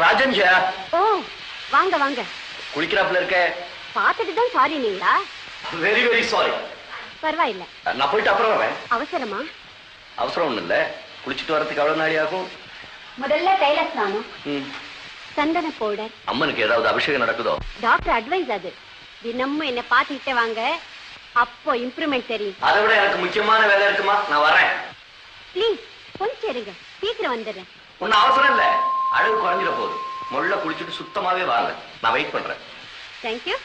Rajan here. ஓ வாங்க வாங்க. குளிக்கிறாப்ல இருக்க. பார்த்துட்டு தான் சாரி நீங்களா? Very very sorry. பரவாயில்ல, நான் போயிட்டு அப்புறம் வரேன். அவசரமா? அவசரம் ஒண்ணும் இல்ல. குளிச்சுட்டு வரதுக்கு எவ்வளவு நாளி ஆகும்? முதல்ல தைல ஸ்நானம், சந்தன பவுடர். அம்மனுக்கு ஏதாவது அபிஷேகம் நடக்குதோ? டாக்டர் அட்வைஸ் அது. தினமும் என்ன பார்த்துக்கிட்டே வாங்க, அப்போ இம்ப்ரூவ்மெண்ட் தெரியும். அதை விட எனக்கு முக்கியமான வேலை இருக்குமா, நான் வரேன். ப்ளீஸ் கொஞ்சம் இருங்க, சீக்கிரம் வந்துடுறேன். ஒன்னும் அவசரம் இல்ல, அழகு குறைஞ்சிட போகுது. முள்ள குளிச்சுட்டு சுத்தமாவே வாங்க, நான் வெயிட் பண்றேன். தேங்க்யூ.